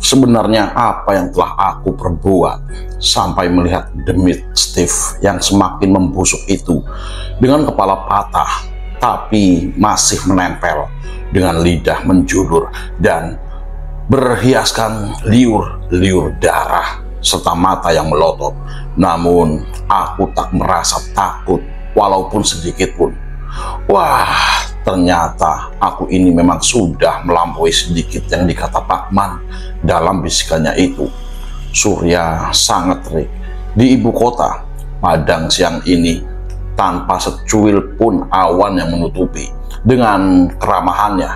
Sebenarnya apa yang telah aku perbuat sampai melihat demit Steve yang semakin membusuk itu dengan kepala patah tapi masih menempel dengan lidah menjulur dan berhiaskan liur-liur darah serta mata yang melotot. Namun aku tak merasa takut walaupun sedikit pun. Wah, ternyata aku ini memang sudah melampaui sedikit yang dikata Pakman dalam bisikannya itu. Surya sangat terik di ibu kota Padang siang ini tanpa secuil pun awan yang menutupi dengan keramahannya.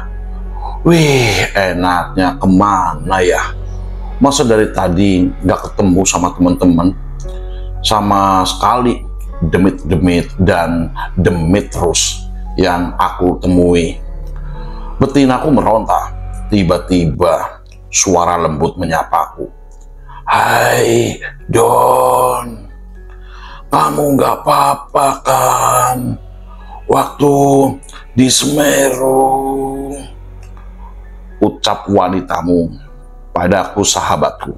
Wih, enaknya kemana ya? Masa dari tadi gak ketemu sama teman-teman? Sama sekali demit-demit dan demit terus yang aku temui. Betinaku meronta. Tiba-tiba suara lembut menyapaku. Hai Don, kamu gak apa-apa kan? Waktu di Semeru, ucap wanitamu padaku, sahabatku.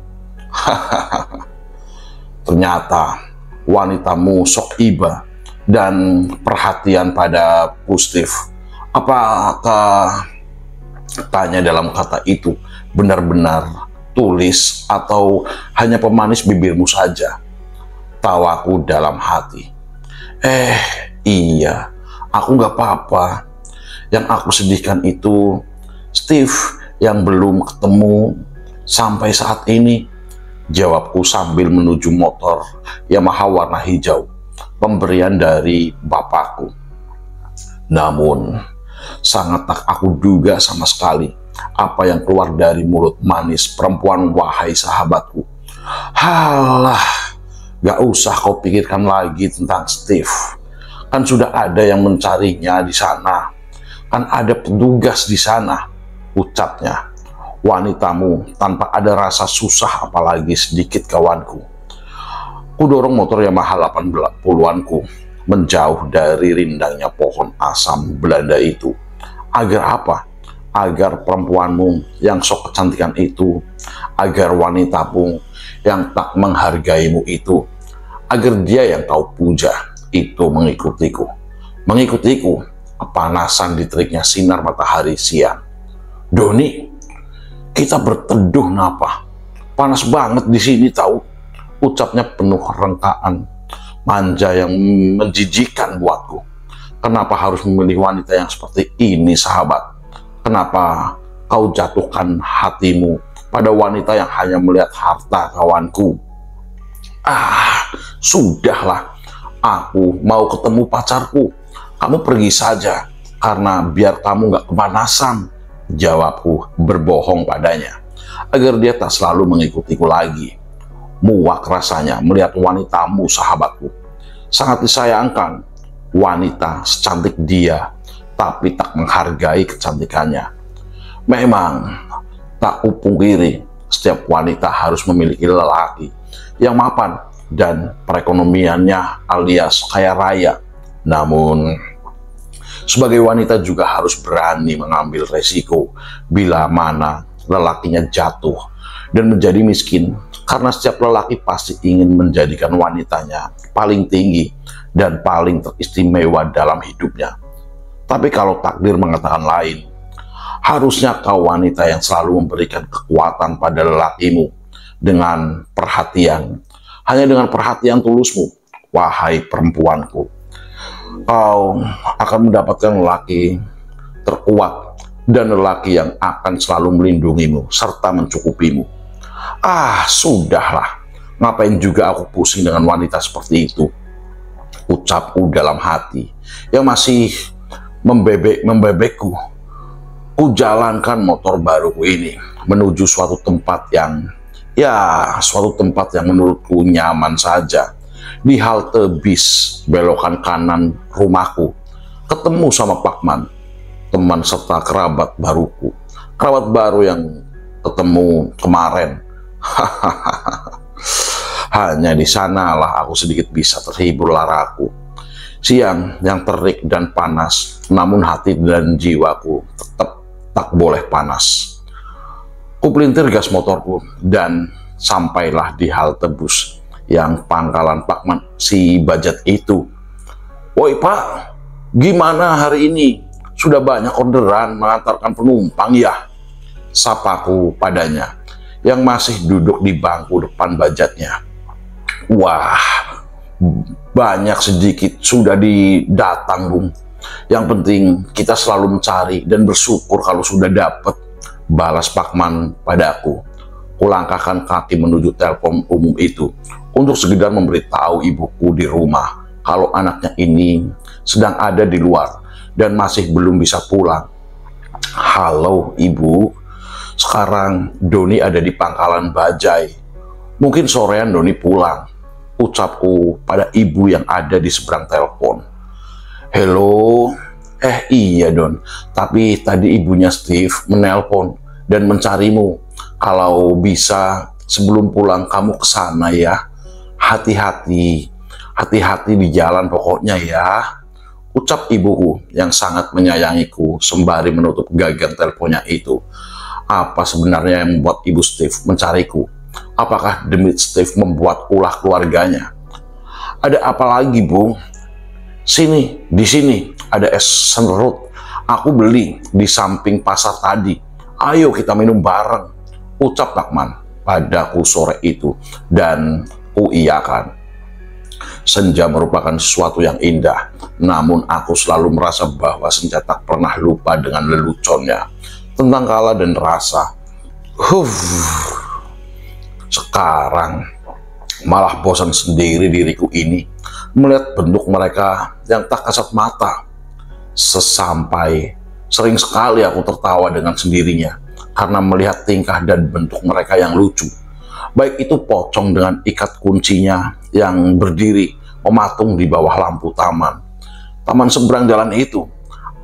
Ternyata wanitamu sok iba dan perhatian pada Steve. Apakah tanya dalam kata itu benar-benar tulis atau hanya pemanis bibirmu saja? Tawaku dalam hati. Iya, aku nggak apa-apa. Yang aku sedihkan itu Steve yang belum ketemu sampai saat ini, jawabku sambil menuju motor Yamaha warna hijau, pemberian dari bapakku. Namun, sangat tak aku duga sama sekali apa yang keluar dari mulut manis perempuan, wahai sahabatku. Halah, gak usah kau pikirkan lagi tentang Steve. Kan sudah ada yang mencarinya di sana. Kan ada petugas di sana, ucapnya. Wanitamu tanpa ada rasa susah apalagi sedikit, kawanku. Kudorong motor Yamaha 80-anku menjauh dari rindangnya pohon asam Belanda itu. Agar apa? Agar perempuanmu yang sok kecantikan itu, agar wanitamu yang tak menghargaimu itu, agar dia yang kau puja itu mengikutiku. Mengikutiku kepanasan di teriknya sinar matahari siang. Doni, kita berteduh napa? Panas banget di sini tahu, ucapnya penuh rengkaan manja yang menjijikan buatku. Kenapa harus memilih wanita yang seperti ini, sahabat? Kenapa kau jatuhkan hatimu pada wanita yang hanya melihat harta, kawanku? Sudahlah, aku mau ketemu pacarku. Kamu pergi saja, karena biar kamu gak kepanasan, jawabku berbohong padanya, agar dia tak selalu mengikutiku lagi. Muak rasanya melihat wanitamu, sahabatku. Sangat disayangkan, wanita secantik dia, tapi tak menghargai kecantikannya. Memang, tak kupungkiri, setiap wanita harus memiliki lelaki yang mapan dan perekonomiannya alias kaya raya. Namun, sebagai wanita juga harus berani mengambil resiko bila mana lelakinya jatuh dan menjadi miskin, karena setiap lelaki pasti ingin menjadikan wanitanya paling tinggi dan paling teristimewa dalam hidupnya. Tapi kalau takdir mengatakan lain, harusnya kau wanita yang selalu memberikan kekuatan pada lelakimu dengan perhatian, hanya dengan perhatian tulusmu, wahai perempuanku. Kau akan mendapatkan lelaki terkuat dan lelaki yang akan selalu melindungimu serta mencukupimu. Sudahlah, ngapain juga aku pusing dengan wanita seperti itu, ucapku dalam hati yang masih membebekku. Kujalankan motor baruku ini menuju suatu tempat yang menurutku nyaman saja. Di halte bis belokan kanan rumahku, ketemu sama Pakman, teman serta kerabat baruku. Kerabat baru yang ketemu kemarin. Hanya di sanalah aku sedikit bisa terhibur laraku. Siang yang terik dan panas, namun hati dan jiwaku tetap tak boleh panas. Kupelintir gas motorku dan sampailah di halte bus yang pangkalan Pakman si Bajat itu. "Woi Pak, gimana hari ini? Sudah banyak orderan mengantarkan penumpang ya?" sapaku padanya yang masih duduk di bangku depan Bajatnya. "Wah, banyak sedikit sudah didatang Bung. Yang penting kita selalu mencari dan bersyukur kalau sudah dapat," balas Pakman padaku. Kulangkahkan kaki menuju telepon umum itu untuk sekedar memberitahu ibuku di rumah kalau anaknya ini sedang ada di luar dan masih belum bisa pulang. "Halo Ibu, sekarang Doni ada di pangkalan bajai. Mungkin sorean Doni pulang," ucapku pada ibu yang ada di seberang telepon. "Halo, iya Don, tapi tadi ibunya Steve menelpon dan mencarimu. Kalau bisa sebelum pulang kamu ke sana ya. Hati-hati di jalan pokoknya ya," ucap ibuku yang sangat menyayangiku sembari menutup gagang teleponnya itu. Apa sebenarnya yang membuat ibu Steve mencariku? Apakah demi Steve membuat ulah keluarganya? "Ada apa lagi Bung?" Di sini ada es serut. Aku beli di samping pasar tadi. Ayo kita minum bareng," ucap Pakman padaku sore itu dan kuiyakan. Senja merupakan sesuatu yang indah, namun aku selalu merasa bahwa senja tak pernah lupa dengan leluconnya, tentang kala dan rasa. Sekarang malah bosan sendiri diriku ini melihat bentuk mereka yang tak kasat mata. Sering sekali aku tertawa dengan sendirinya karena melihat tingkah dan bentuk mereka yang lucu. Baik itu pocong dengan ikat kuncinya yang berdiri mematung di bawah lampu taman. Taman seberang jalan itu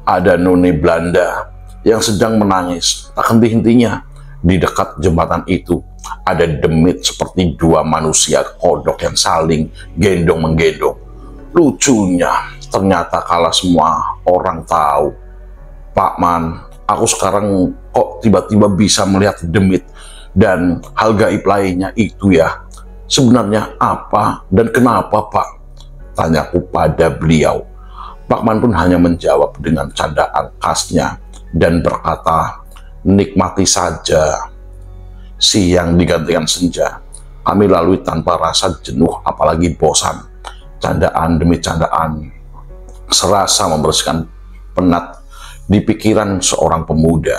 ada noni Belanda yang sedang menangis tak henti-hentinya. Di dekat jembatan itu ada demit seperti dua manusia kodok yang saling gendong-menggendong. Lucunya, ternyata kala semua orang tahu, Pakman, aku sekarang kok tiba-tiba bisa melihat demit dan hal gaib lainnya itu ya. Sebenarnya apa dan kenapa Pak? Tanyaku pada beliau. Pakman pun hanya menjawab dengan candaan khasnya dan berkata, "Nikmati saja." Siang digantikan senja. Kami lalui tanpa rasa jenuh apalagi bosan. Candaan demi candaan serasa membersihkan penat di pikiran seorang pemuda.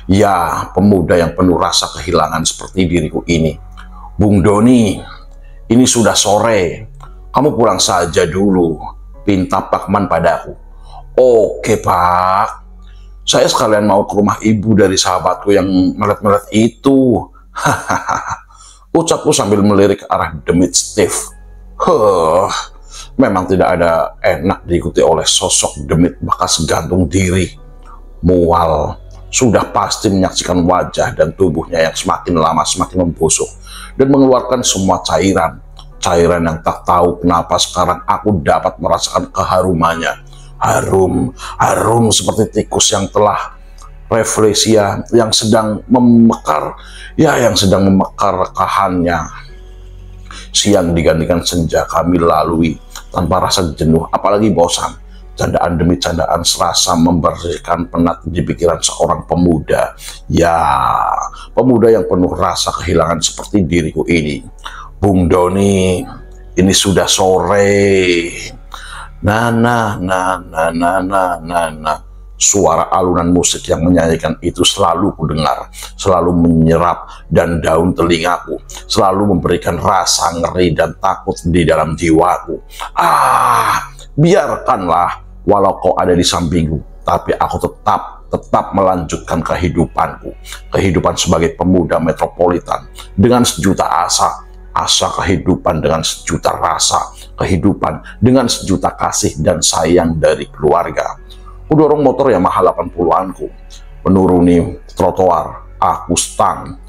Ya, pemuda yang penuh rasa kehilangan seperti diriku ini. "Bung Doni, ini sudah sore. Kamu pulang saja dulu," pinta Pakman padaku. "Oke Pak. Saya sekalian mau ke rumah ibu dari sahabatku yang melet-melet itu," ucapku sambil melirik ke arah demit Steve. Memang tidak ada enak diikuti oleh sosok demit bekas gantung diri. Mual, sudah pasti menyaksikan wajah dan tubuhnya yang semakin lama semakin membusuk dan mengeluarkan semua cairan yang tak tahu kenapa sekarang aku dapat merasakan keharumannya. Harum seperti tikus yang telah refleksia yang sedang memekar rekahannya. Siang digantikan senja kami lalui tanpa rasa jenuh apalagi bosan. Candaan demi candaan serasa membersihkan penat di pikiran seorang pemuda. Ya, pemuda yang penuh rasa kehilangan seperti diriku ini. "Bung Doni, ini sudah sore." Nah. Suara alunan musik yang menyanyikan itu selalu kudengar, selalu menyerap dan daun telingaku, selalu memberikan rasa ngeri dan takut di dalam jiwaku. Biarkanlah, walau kau ada di sampingku, tapi aku tetap melanjutkan kehidupan sebagai pemuda metropolitan dengan sejuta asa kehidupan dengan sejuta rasa, kehidupan dengan sejuta kasih dan sayang dari keluarga. Kudorong motor Yamaha 80-anku, menuruni trotoar, aku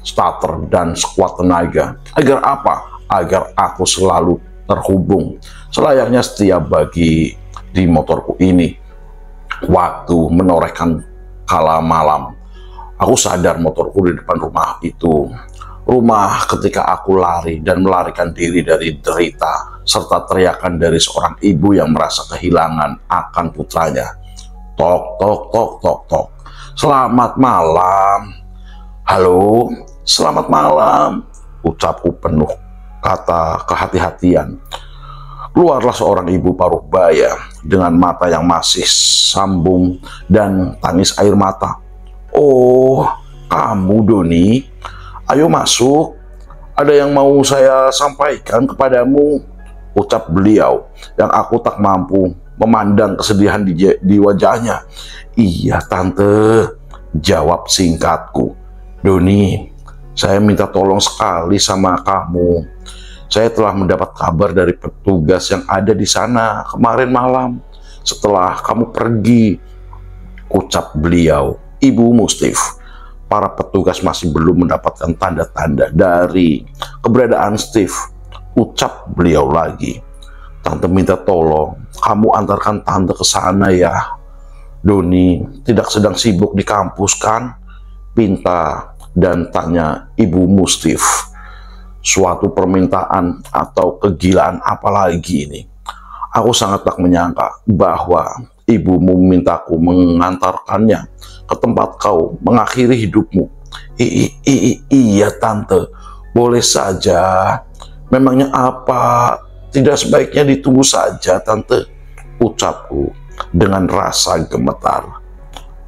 starter dan sekuat tenaga. Agar apa? Agar aku selalu terhubung, selayaknya setiap bagi di motorku ini. Waktu menorehkan kala malam, Aku sadar motorku di depan rumah itu. Rumah ketika aku lari dan melarikan diri dari derita serta teriakan dari seorang ibu yang merasa kehilangan akan putranya. Tok, tok, tok, tok, tok. Selamat malam. Halo, selamat malam. Ucapku penuh kata kehati-hatian. Keluarlah seorang ibu paruh baya dengan mata yang masih sambung dan tangis air mata. Oh, kamu Doni? Ayo masuk. Ada yang mau saya sampaikan kepadamu, ucap beliau yang aku tak mampu memandang kesedihan di wajahnya. Iya tante, jawab singkatku. Doni, saya minta tolong sekali sama kamu. Saya telah mendapat kabar dari petugas yang ada di sana kemarin malam setelah kamu pergi, ucap beliau. Ibumu, Steve. Para petugas masih belum mendapatkan tanda-tanda dari keberadaan Steve, ucap beliau lagi. Tante minta tolong, kamu antarkan tante ke sana ya. Doni tidak sedang sibuk di kampus kan? Pinta dan tanya ibumu, Steve. Suatu permintaan atau kegilaan apa lagi ini? Aku sangat tak menyangka bahwa ibumu memintaku mengantarkannya ke tempat kau mengakhiri hidupmu. Iya tante, boleh saja. Memangnya apa? Tidak sebaiknya ditunggu saja tante, ucapku dengan rasa gemetar.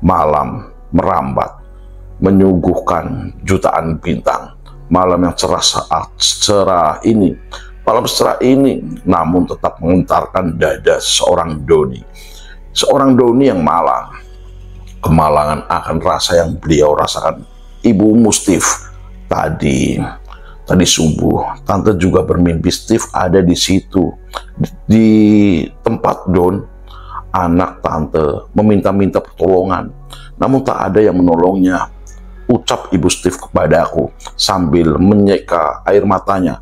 Malam merambat, menyuguhkan jutaan bintang. Malam yang cerah ini, malam cerah ini, namun tetap mengentarkan dada seorang Doni. Seorang Doni yang malang. Kemalangan akan rasa yang beliau rasakan. Ibumu, Steve. Tadi subuh, tante juga bermimpi Steve ada di situ. Di tempat Don, anak tante meminta-minta pertolongan. Namun tak ada yang menolongnya, ucap ibu Steve kepadaku sambil menyeka air matanya.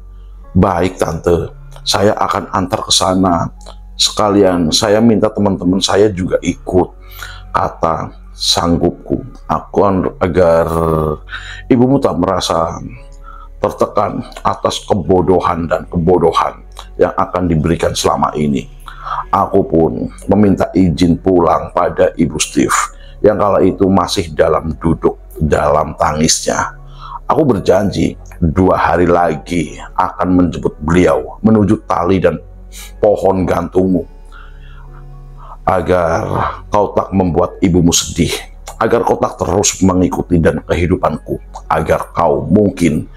Baik tante, saya akan antar ke sana. Sekalian saya minta teman-teman saya juga ikut, kata sanggupku. Agar ibumu tak merasa tertekan atas kebodohan dan kebodohan yang akan diberikan selama ini. Aku pun meminta izin pulang pada ibu Steve yang kala itu masih duduk dalam tangisnya. Aku berjanji 2 hari lagi akan menjemput beliau menuju tali dan pohon gantungmu, agar kau tak membuat ibumu sedih, agar kau tak terus mengikuti dan kehidupanku, agar kau mungkin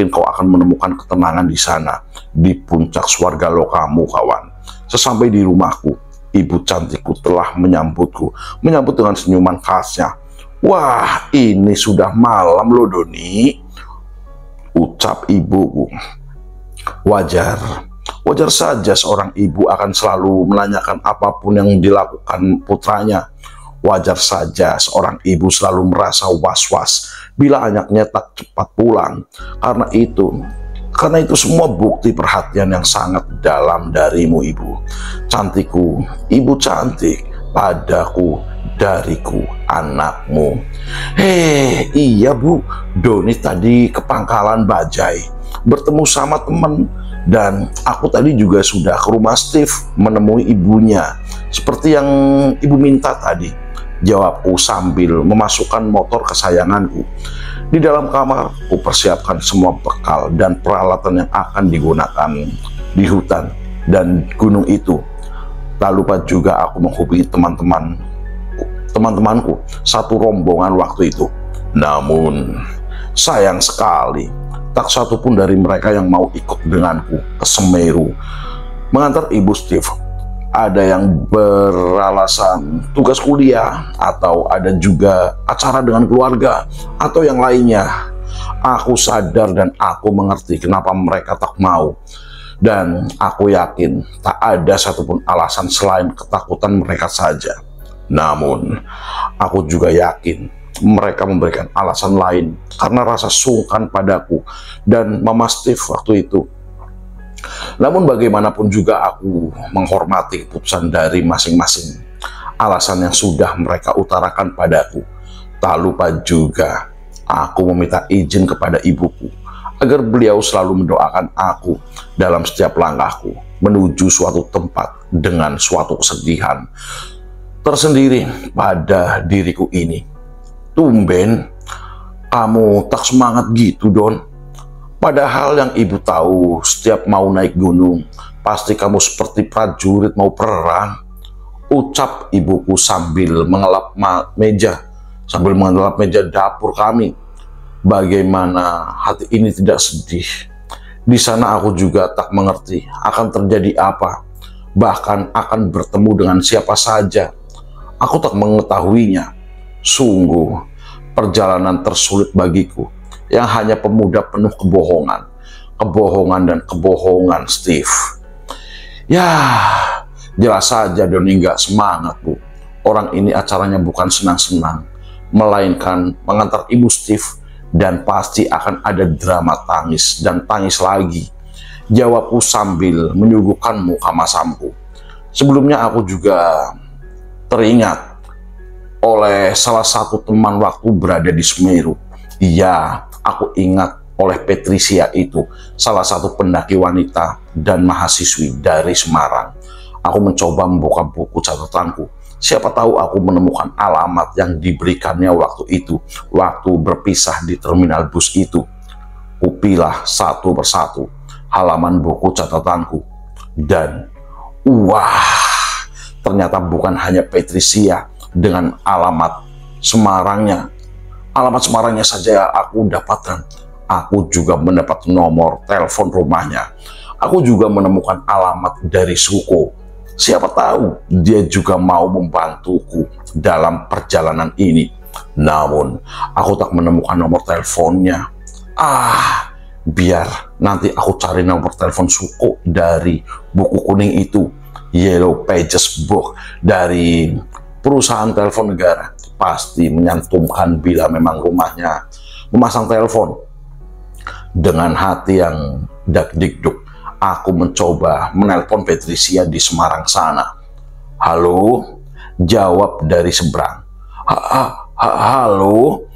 kau akan menemukan ketenangan di sana, di puncak surga lokamu, kawan. Sesampai di rumahku, ibu cantikku telah menyambut dengan senyuman khasnya. Wah, ini sudah malam loh Doni, ucap ibuku. Wajar saja seorang ibu akan selalu menanyakan apapun yang dilakukan putranya. Wajar saja seorang ibu selalu merasa was-was bila anaknya tak cepat pulang. Karena itu semua bukti perhatian yang sangat dalam darimu, ibu. Cantikku, ibu cantik, padaku, dariku, anakmu. Iya bu, Doni tadi ke Pangkalan Bajai, bertemu sama teman. Dan aku tadi juga sudah ke rumah Steve menemui ibunya, seperti yang ibu minta tadi, jawabku sambil memasukkan motor kesayanganku. Di dalam kamar, ku persiapkan semua bekal dan peralatan yang akan digunakan di hutan dan gunung itu. Tak lupa juga aku menghubungi teman-temanku satu rombongan waktu itu. Namun, sayang sekali, tak satu pun dari mereka yang mau ikut denganku ke Semeru mengantar ibu Steve. Ada yang beralasan tugas kuliah, atau ada juga acara dengan keluarga, atau yang lainnya. Aku sadar dan aku mengerti kenapa mereka tak mau. Dan aku yakin tak ada satupun alasan selain ketakutan mereka saja. Namun, aku juga yakin mereka memberikan alasan lain karena rasa sungkan padaku dan Mama Steve waktu itu. Namun bagaimanapun juga aku menghormati keputusan dari masing-masing alasan yang sudah mereka utarakan padaku. Tak lupa juga, aku meminta izin kepada ibuku agar beliau selalu mendoakan aku dalam setiap langkahku menuju suatu tempat dengan suatu kesedihan tersendiri pada diriku ini. Tumben, kamu tak semangat gitu, Don. Padahal yang ibu tahu, setiap mau naik gunung, pasti kamu seperti prajurit mau perang. Ucap ibuku sambil mengelap meja dapur kami. Bagaimana hati ini tidak sedih? Di sana aku juga tak mengerti akan terjadi apa, bahkan akan bertemu dengan siapa saja. Aku tak mengetahuinya. Sungguh, perjalanan tersulit bagiku yang hanya pemuda penuh kebohongan. Kebohongan dan kebohongan, Steve. Ya, jelas saja Doni nggak semangat, Bu. Orang ini acaranya bukan senang-senang, melainkan mengantar Ibu Steve, dan pasti akan ada drama tangis dan tangis lagi. Jawabku sambil menyuguhkan muka masamku. Sebelumnya aku juga teringat oleh salah satu teman waktu berada di Semeru. Iya, aku ingat oleh Patricia itu, salah satu pendaki wanita dan mahasiswi dari Semarang. Aku mencoba membuka buku catatanku. Siapa tahu aku menemukan alamat yang diberikannya waktu itu, waktu berpisah di terminal bus itu. Kupilah satu persatu halaman buku catatanku. Dan, wah, ternyata bukan hanya Patricia dengan alamat Semarangnya. Alamat Semarangnya saja aku dapatkan. Aku juga mendapat nomor telepon rumahnya. Aku juga menemukan alamat dari Suko. Siapa tahu dia juga mau membantuku dalam perjalanan ini. Namun, aku tak menemukan nomor teleponnya. Biar nanti aku cari nomor telepon Suko dari buku kuning itu. Yellow Pages Book dari perusahaan telepon negara. Pasti menyantumkan bila memang rumahnya memasang telepon. Dengan hati yang dak-dikduk, aku mencoba menelpon Patricia di Semarang sana. Halo, jawab dari seberang. Halo,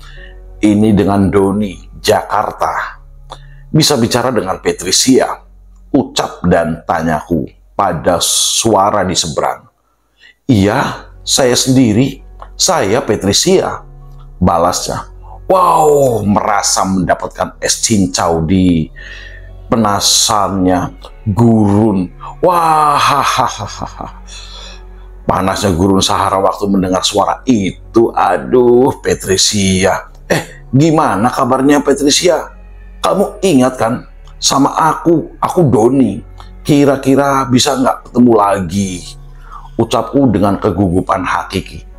ini dengan Doni, Jakarta. Bisa bicara dengan Patricia, ucap dan tanyaku pada suara di seberang. Iya, saya sendiri, saya Patricia, balasnya. Wow, merasa mendapatkan es cincau di penasannya gurun. Wah, panasnya gurun Sahara waktu mendengar suara itu. Aduh, Patricia. Gimana kabarnya Patricia? Kamu ingat kan sama aku Doni. Kira-kira bisa nggak ketemu lagi? Ucapku dengan kegugupan hakiki.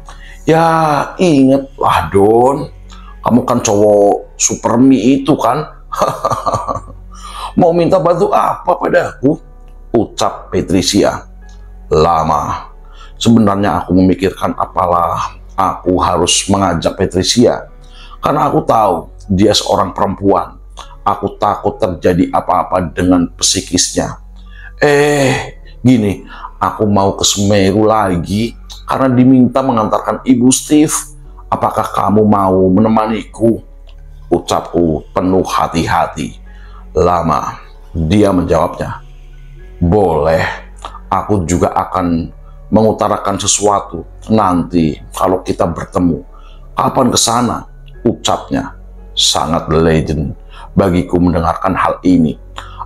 Ya, inget lah Don. Kamu kan cowok supermi itu kan? Mau minta bantu apa padaku? Ucap Patricia. Lama. Sebenarnya aku memikirkan apalah aku harus mengajak Patricia. Karena aku tahu dia seorang perempuan. Aku takut terjadi apa-apa dengan psikisnya. Gini, aku mau ke Semeru lagi karena diminta mengantarkan Ibu Steve. Apakah kamu mau menemaniku? Ucapku penuh hati-hati. Lama, dia menjawabnya. Boleh, aku juga akan mengutarakan sesuatu nanti kalau kita bertemu. Kapan ke sana? Ucapnya. Sangat legend bagiku mendengarkan hal ini.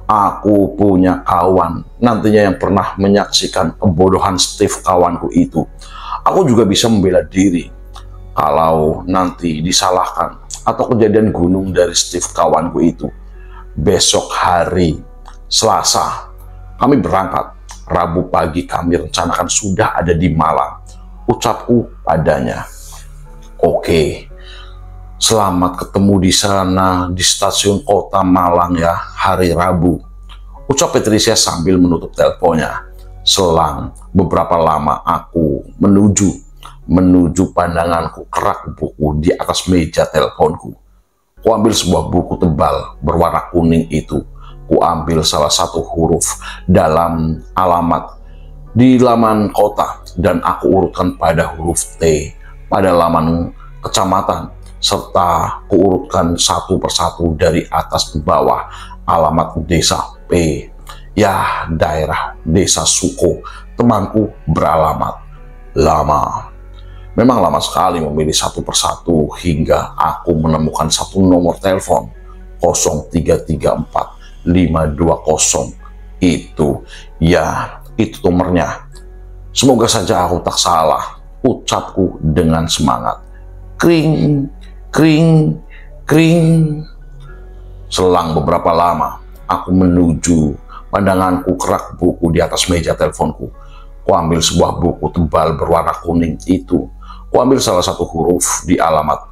Aku punya kawan nantinya yang pernah menyaksikan kebodohan Steve kawanku itu. Aku juga bisa membela diri kalau nanti disalahkan atau kejadian gunung dari Steve kawanku itu. Besok hari Selasa kami berangkat. Rabu pagi kami rencanakan sudah ada di Malang. Ucapku padanya. Oke, selamat ketemu di sana di stasiun kota Malang ya hari Rabu. Ucap Patricia sambil menutup teleponnya. Selang beberapa lama aku menuju pandanganku kerak buku di atas meja teleponku. Kuambil sebuah buku tebal berwarna kuning itu. Kuambil salah satu huruf dalam alamat di laman kota dan aku urutkan pada huruf T pada laman kecamatan, serta kuurutkan satu persatu dari atas ke bawah alamat desa P. Ya, daerah desa Suko. Temanku beralamat lama. Memang lama sekali memilih satu persatu hingga aku menemukan satu nomor telepon 0334520. Itu, ya, itu nomornya. Semoga saja aku tak salah, ucapku dengan semangat. Kring, kring, kring. Selang beberapa lama, aku menuju. Pandanganku kerak buku di atas meja teleponku. Kuambil sebuah buku tebal berwarna kuning itu. Kuambil salah satu huruf di alamat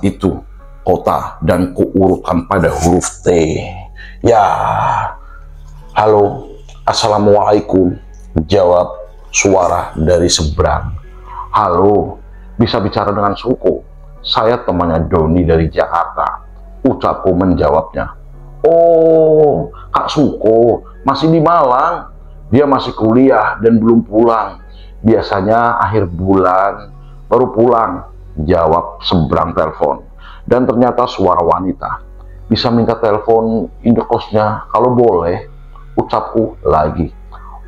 itu, kota, dan kuurutkan pada huruf T. Ya, halo, assalamualaikum, jawab suara dari seberang. Halo, bisa bicara dengan Suko? Saya temannya Doni dari Jakarta, ucapku menjawabnya. Oh, Kak Suko masih di Malang. Dia masih kuliah dan belum pulang. Biasanya akhir bulan baru pulang, jawab seberang telepon. Dan ternyata suara wanita. Bisa minta telepon indekosnya kalau boleh, ucapku lagi.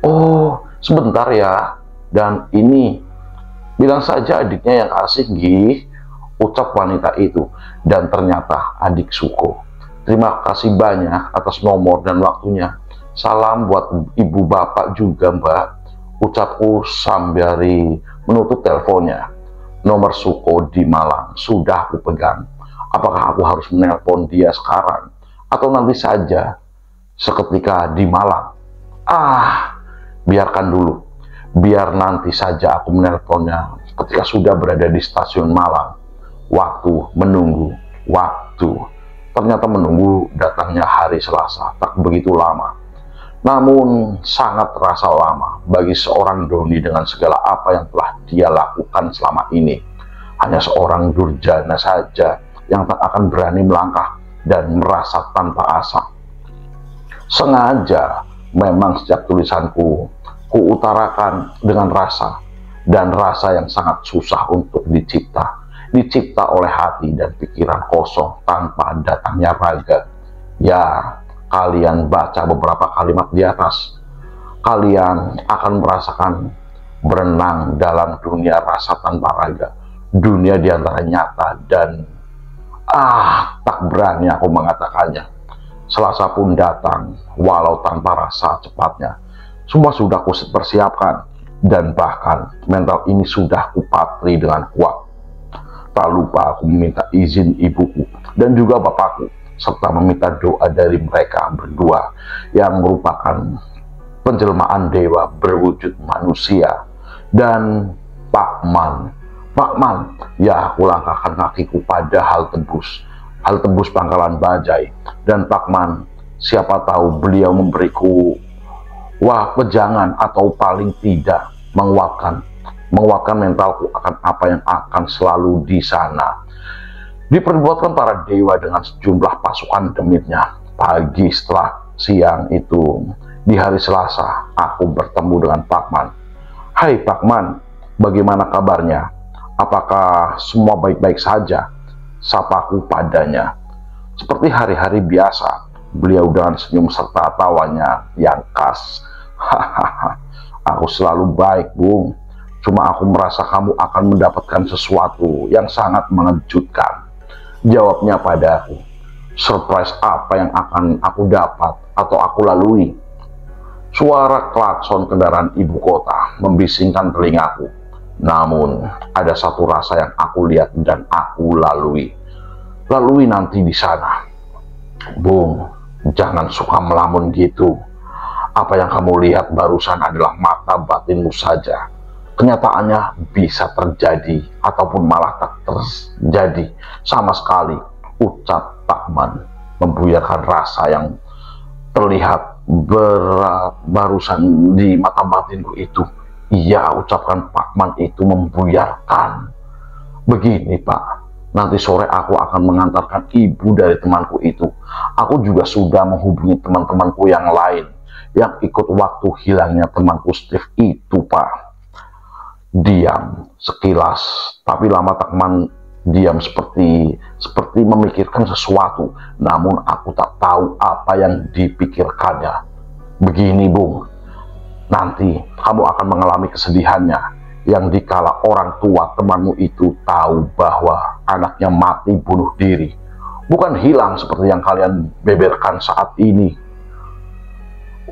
Oh, sebentar ya. Dan ini, bilang saja adiknya yang asik, gih, ucap wanita itu. Dan ternyata adik Suko. Terima kasih banyak atas nomor dan waktunya. Salam buat ibu bapak juga, Mbak, ucapku sambil menutup teleponnya. Nomor Suko di Malang sudah aku pegang. Apakah aku harus menelpon dia sekarang atau nanti saja seketika di Malang? Biarkan dulu. Biar nanti saja aku menelponnya ketika sudah berada di stasiun Malang. Waktu menunggu, waktu. Ternyata menunggu datangnya hari Selasa tak begitu lama. Namun sangat terasa lama bagi seorang Doni dengan segala apa yang telah dia lakukan selama ini. Hanya seorang durjana saja yang tak akan berani melangkah dan merasa tanpa asa. Sengaja memang sejak tulisanku kuutarakan dengan rasa, dan rasa yang sangat susah untuk dicipta oleh hati dan pikiran kosong tanpa datangnya raga. Ya, kalian baca beberapa kalimat di atas, kalian akan merasakan berenang dalam dunia rasa tanpa raga, dunia di antara nyata dan tak berani aku mengatakannya. Selasa pun datang, walau tanpa rasa cepatnya. Semua sudah kupersiapkan, dan bahkan mental ini sudah kupatri dengan kuat. Tak lupa aku meminta izin ibuku dan juga bapakku, serta meminta doa dari mereka berdua yang merupakan penjelmaan dewa berwujud manusia. Dan Pakman, ya, aku langkahkan kakiku pada hal tebus Pangkalan Bajai. Dan Pakman, siapa tahu beliau memberiku pejangan atau paling tidak menguatkan mentalku akan apa yang akan selalu di sana. Diperbuatkan para dewa dengan sejumlah pasukan demitnya. Pagi setelah siang itu, di hari Selasa, aku bertemu dengan Pakman. Hai Pakman, bagaimana kabarnya? Apakah semua baik-baik saja? Sapaku padanya. Seperti hari-hari biasa, beliau dengan senyum serta tawanya yang khas. Hahaha, aku selalu baik, Bung. Cuma aku merasa kamu akan mendapatkan sesuatu yang sangat mengejutkan. Jawabnya padaku. Surprise apa yang akan aku dapat atau aku lalui? Suara klakson kendaraan ibu kota membisingkan telingaku. Namun, ada satu rasa yang aku lihat dan aku lalui. Lalui nanti di sana. Bung, jangan suka melamun gitu. Apa yang kamu lihat barusan adalah mata batinmu saja. Kenyataannya bisa terjadi ataupun malah tak terjadi sama sekali, ucap Pakman membuyarkan rasa yang terlihat barusan di mata batinku itu. Iya, ucapkan Pakman itu membuyarkan. Begini Pak, nanti sore aku akan mengantarkan ibu dari temanku itu. Aku juga sudah menghubungi teman-temanku yang lain yang ikut waktu hilangnya temanku Steve itu Pak. Diam sekilas, tapi lama tak diam seperti memikirkan sesuatu. Namun aku tak tahu apa yang dipikirkannya. Begini, Bung, nanti kamu akan mengalami kesedihannya yang dikala orang tua temanmu itu tahu bahwa anaknya mati bunuh diri. Bukan hilang seperti yang kalian beberkan saat ini,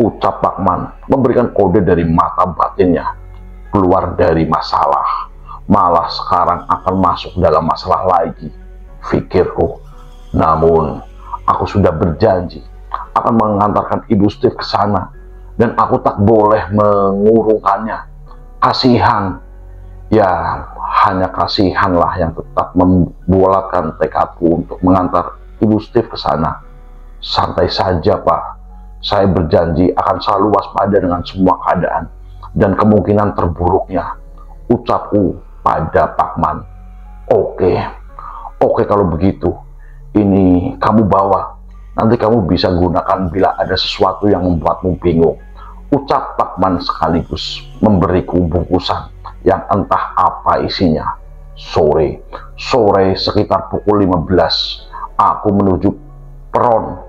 ucap Pakman memberikan kode dari mata batinnya. Keluar dari masalah, malah sekarang akan masuk dalam masalah lagi, pikirku. Namun, aku sudah berjanji akan mengantarkan Ibu Steve ke sana, dan aku tak boleh mengurungkannya. Kasihan, ya hanya kasihanlah yang tetap membulatkan tekadku untuk mengantar Ibu Steve ke sana. Santai saja, Pak. Saya berjanji akan selalu waspada dengan semua keadaan dan kemungkinan terburuknya, ucapku pada Pakman. Oke kalau begitu, ini kamu bawa. Nanti kamu bisa gunakan bila ada sesuatu yang membuatmu bingung, ucap Pakman sekaligus memberiku bungkusan yang entah apa isinya. Sore sekitar pukul 15, aku menuju peron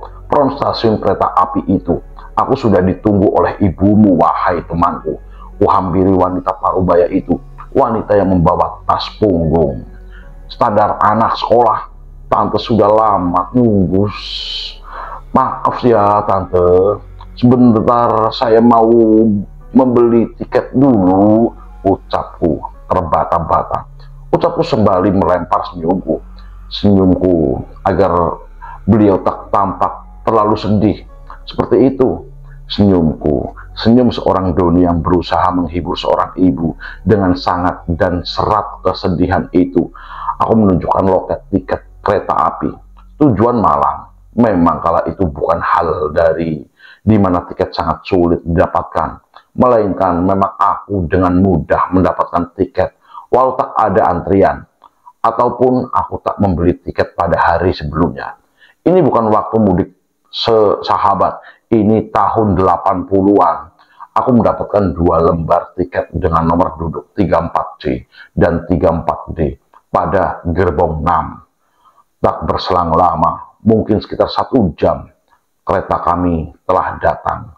stasiun kereta api itu. Aku sudah ditunggu oleh ibumu, wahai temanku. Kuhampiri wanita parubaya itu, wanita yang membawa tas punggung. Standar anak sekolah, tante sudah lama nunggu. Maaf ya tante, sebentar saya mau membeli tiket dulu, ucapku terbata-bata. Ucapku sembari melempar senyumku agar beliau tak tampak terlalu sedih. Seperti itu senyum seorang doni yang berusaha menghibur seorang ibu. Dengan sangat dan serat kesedihan itu, aku menunjukkan loket tiket kereta api tujuan Malang. Memang kala itu bukan hal di mana tiket sangat sulit didapatkan, melainkan memang aku dengan mudah mendapatkan tiket walau tak ada antrian, ataupun aku tak membeli tiket pada hari sebelumnya. Ini bukan waktu mudik sahabat, ini tahun 80-an. Aku mendapatkan 2 lembar tiket dengan nomor duduk 34C dan 34D pada gerbong 6. Tak berselang lama, mungkin sekitar 1 jam, kereta kami telah datang.